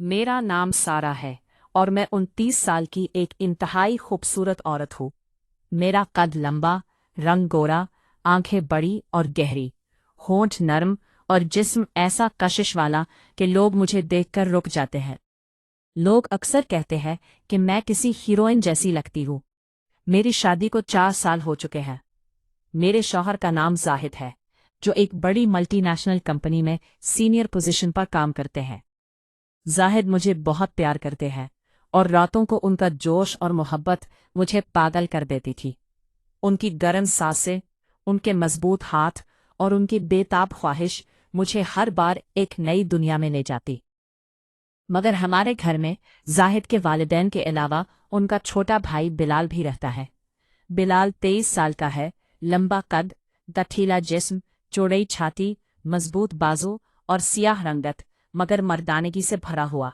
मेरा नाम सारा है और मैं 29 साल की एक इंतहाई खूबसूरत औरत हूँ। मेरा कद लंबा, रंग गोरा, आंखें बड़ी और गहरी, होंठ नरम और जिस्म ऐसा कशिश वाला कि लोग मुझे देखकर रुक जाते हैं। लोग अक्सर कहते हैं कि मैं किसी हीरोइन जैसी लगती हूँ। मेरी शादी को 4 साल हो चुके हैं। मेरे शौहर का नाम जाहिद है, जो एक बड़ी मल्टीनेशनल कंपनी में सीनियर पोजीशन पर काम करते हैं। जाहिद मुझे बहुत प्यार करते हैं और रातों को उनका जोश और मोहब्बत मुझे पागल कर देती थी। उनकी गर्म सांसें, उनके मजबूत हाथ और उनकी बेताब ख्वाहिश मुझे हर बार एक नई दुनिया में ले जाती। मगर हमारे घर में जाहिद के वालिदैन के अलावा उनका छोटा भाई बिलाल भी रहता है। बिलाल 23 साल का है, लंबा कद, गठीला जिस्म, चौड़ी छाती, मजबूत बाजू और सियाह रंगत मगर मर्दानगी से भरा हुआ।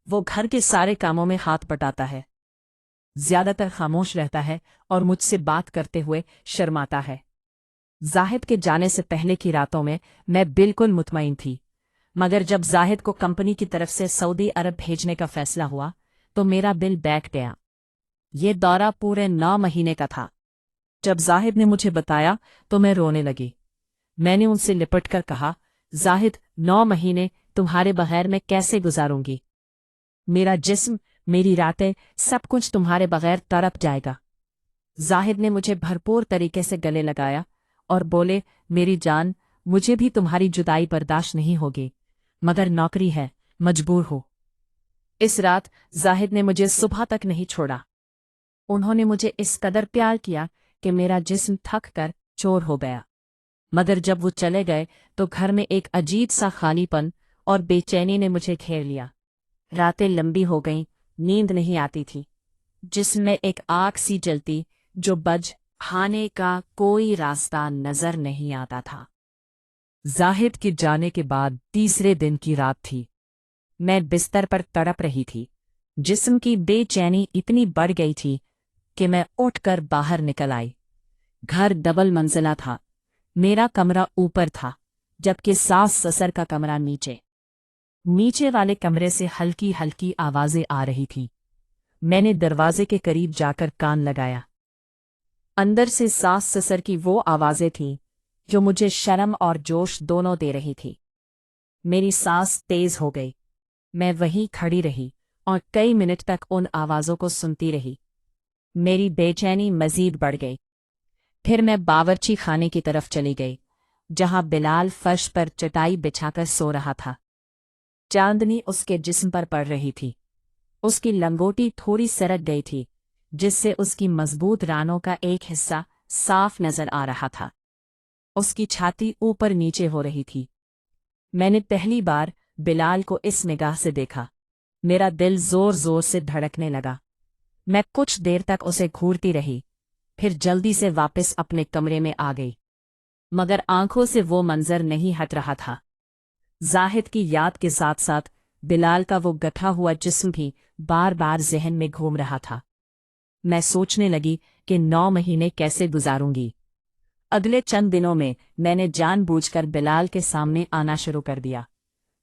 वो घर के सारे कामों में हाथ बटाता है, ज्यादातर खामोश रहता है और मुझसे बात करते हुए शर्माता है। जाहिद के जाने से पहले की रातों में मैं बिल्कुल मुतमईन थी, मगर जब जाहिद को कंपनी की तरफ से सऊदी अरब भेजने का फैसला हुआ तो मेरा दिल बैठ गया। ये दौरा पूरे 9 महीने का था। जब जाहिद ने मुझे बताया तो मैं रोने लगी। मैंने उनसे लिपट कर कहा, जाहिद, 9 महीने तुम्हारे बगैर मैं कैसे गुजारूंगी? मेरा जिस्म, मेरी रातें, सब कुछ तुम्हारे बगैर तड़प जाएगा। जाहिद ने मुझे भरपूर तरीके से गले लगाया और बोले, मेरी जान, मुझे भी तुम्हारी जुदाई बर्दाश्त नहीं होगी, मगर नौकरी है, मजबूर हो। इस रात जाहिद ने मुझे सुबह तक नहीं छोड़ा। उन्होंने मुझे इस कदर प्यार किया कि मेरा जिस्म थक कर चोर हो गया। मगर जब वो चले गए तो घर में एक अजीब सा खालीपन और बेचैनी ने मुझे घेर लिया। रातें लंबी हो गईं, नींद नहीं आती थी। जिस्म में एक आग सी जलती जो बज खाने का कोई रास्ता नजर नहीं आता था। जाहिद के जाने के बाद तीसरे दिन की रात थी। मैं बिस्तर पर तड़प रही थी। जिस्म की बेचैनी इतनी बढ़ गई थी कि मैं उठकर बाहर निकल आई। घर डबल मंजिला था। मेरा कमरा ऊपर था, जबकि सास ससुर का कमरा नीचे। नीचे वाले कमरे से हल्की हल्की आवाजें आ रही थीं। मैंने दरवाजे के करीब जाकर कान लगाया। अंदर से सास ससुर की वो आवाजें थीं जो मुझे शर्म और जोश दोनों दे रही थी। मेरी सांस तेज हो गई। मैं वहीं खड़ी रही और कई मिनट तक उन आवाजों को सुनती रही। मेरी बेचैनी मजीद बढ़ गई। फिर मैं बावर्ची खाने की तरफ चली गई, जहां बिलाल फर्श पर चटाई बिछाकर सो रहा था। चांदनी उसके जिस्म पर पड़ रही थी। उसकी लंगोटी थोड़ी सरक गई थी, जिससे उसकी मजबूत रानों का एक हिस्सा साफ नजर आ रहा था। उसकी छाती ऊपर नीचे हो रही थी। मैंने पहली बार बिलाल को इस निगाह से देखा। मेरा दिल जोर जोर से धड़कने लगा। मैं कुछ देर तक उसे घूरती रही, फिर जल्दी से वापस अपने कमरे में आ गई। मगर आंखों से वो मंजर नहीं हट रहा था। जाहिद की याद के साथ साथ बिलाल का वो गठा हुआ जिस्म भी बार बार ज़हन में घूम रहा था। मैं सोचने लगी कि 9 महीने कैसे गुजारूंगी। अगले चंद दिनों में मैंने जानबूझकर बिलाल के सामने आना शुरू कर दिया।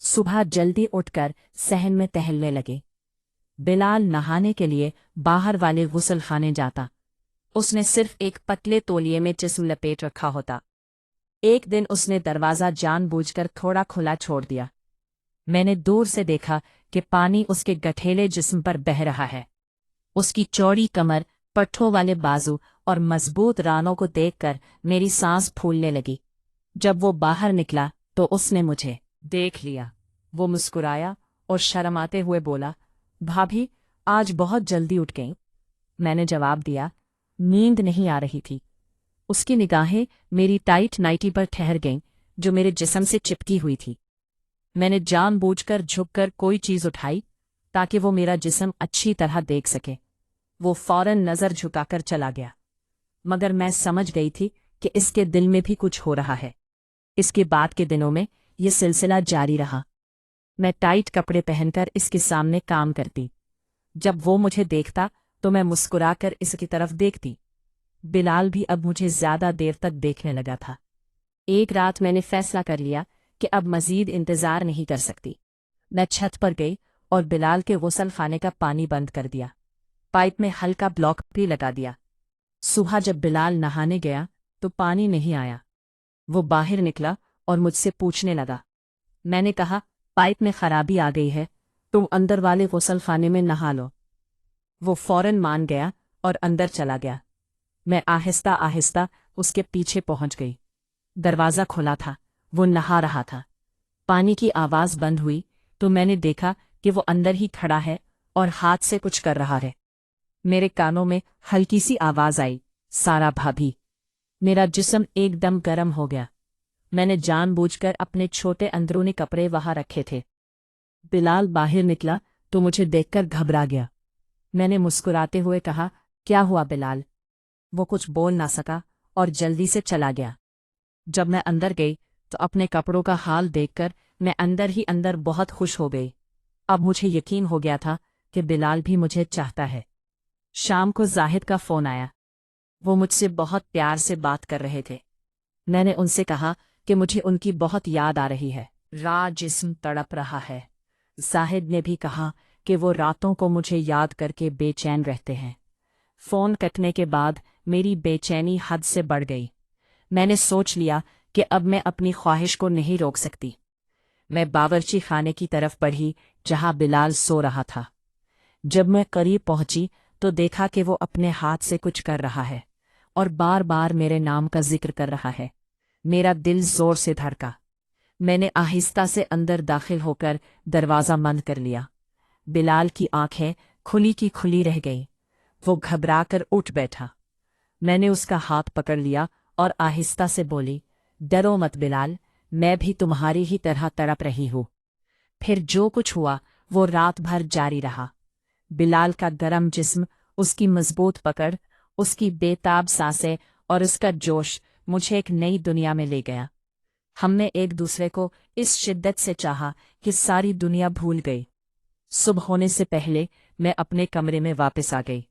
सुबह जल्दी उठकर सहन में टहलने लगे। बिलाल नहाने के लिए बाहर वाले गुस्ल खाने जाता। उसने सिर्फ एक पतले तौलिए में जिस्म लपेट रखा होता। एक दिन उसने दरवाज़ा जानबूझकर थोड़ा खुला छोड़ दिया। मैंने दूर से देखा कि पानी उसके गठेले जिस्म पर बह रहा है। उसकी चौड़ी कमर, पट्ठों वाले बाजू और मजबूत रानों को देखकर मेरी सांस फूलने लगी। जब वो बाहर निकला तो उसने मुझे देख लिया। वो मुस्कुराया और शर्माते हुए बोला, भाभी, आज बहुत जल्दी उठ गई। मैंने जवाब दिया, नींद नहीं आ रही थी। उसकी निगाहें मेरी टाइट नाइटी पर ठहर गईं, जो मेरे जिस्म से चिपकी हुई थी। मैंने जानबूझकर झुककर कोई चीज उठाई ताकि वो मेरा जिस्म अच्छी तरह देख सके। वो फौरन नजर झुकाकर चला गया, मगर मैं समझ गई थी कि इसके दिल में भी कुछ हो रहा है। इसके बाद के दिनों में ये सिलसिला जारी रहा। मैं टाइट कपड़े पहनकर इसके सामने काम करती। जब वो मुझे देखता तो मैं मुस्कुराकर इसकी तरफ देखती। बिलाल भी अब मुझे ज्यादा देर तक देखने लगा था। एक रात मैंने फैसला कर लिया कि अब मजीद इंतजार नहीं कर सकती। मैं छत पर गई और बिलाल के गुसल खाने का पानी बंद कर दिया। पाइप में हल्का ब्लॉक भी लगा दिया। सुबह जब बिलाल नहाने गया तो पानी नहीं आया। वो बाहर निकला और मुझसे पूछने लगा। मैंने कहा, पाइप में खराबी आ गई है, तुम अंदर वाले गुसल खाने में नहा लो। वो फौरन मान गया और अंदर चला गया। मैं आहिस्ता आहिस्ता उसके पीछे पहुंच गई। दरवाज़ा खुला था, वो नहा रहा था। पानी की आवाज़ बंद हुई तो मैंने देखा कि वो अंदर ही खड़ा है और हाथ से कुछ कर रहा है। मेरे कानों में हल्की सी आवाज़ आई, सारा भाभी। मेरा जिस्म एकदम गर्म हो गया। मैंने जानबूझकर अपने छोटे अंदरूनी कपड़े वहां रखे थे। बिलाल बाहर निकला तो मुझे देखकर घबरा गया। मैंने मुस्कुराते हुए कहा, क्या हुआ बिलाल? वो कुछ बोल ना सका और जल्दी से चला गया। जब मैं अंदर गई तो अपने कपड़ों का हाल देखकर मैं अंदर ही अंदर बहुत खुश हो गई। अब मुझे यकीन हो गया था कि बिलाल भी मुझे चाहता है। शाम को जाहिद का फ़ोन आया। वो मुझसे बहुत प्यार से बात कर रहे थे। मैंने उनसे कहा कि मुझे उनकी बहुत याद आ रही है। जिस्म तड़प रहा है। जाहिद ने भी कहा कि वो रातों को मुझे याद करके बेचैन रहते हैं। फ़ोन कटने के बाद मेरी बेचैनी हद से बढ़ गई। मैंने सोच लिया कि अब मैं अपनी ख्वाहिश को नहीं रोक सकती। मैं बावर्ची खाने की तरफ बढ़ी जहां बिलाल सो रहा था। जब मैं करीब पहुंची तो देखा कि वो अपने हाथ से कुछ कर रहा है और बार बार मेरे नाम का जिक्र कर रहा है। मेरा दिल जोर से धड़का। मैंने आहिस्ता से अंदर दाखिल होकर दरवाज़ा बंद कर लिया। बिलाल की आंखें खुली की खुली रह गईं। वो घबराकर उठ बैठा। मैंने उसका हाथ पकड़ लिया और आहिस्ता से बोली, डरो मत बिलाल, मैं भी तुम्हारी ही तरह तड़प रही हूँ। फिर जो कुछ हुआ वो रात भर जारी रहा। बिलाल का गरम जिस्म, उसकी मजबूत पकड़, उसकी बेताब सांसें और उसका जोश मुझे एक नई दुनिया में ले गया। हमने एक दूसरे को इस शिद्दत से चाहा कि सारी दुनिया भूल गई। सुबह होने से पहले मैं अपने कमरे में वापस आ गई।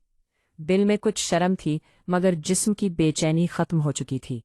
दिल में कुछ शर्म थी मगर जिस्म की बेचैनी खत्म हो चुकी थी।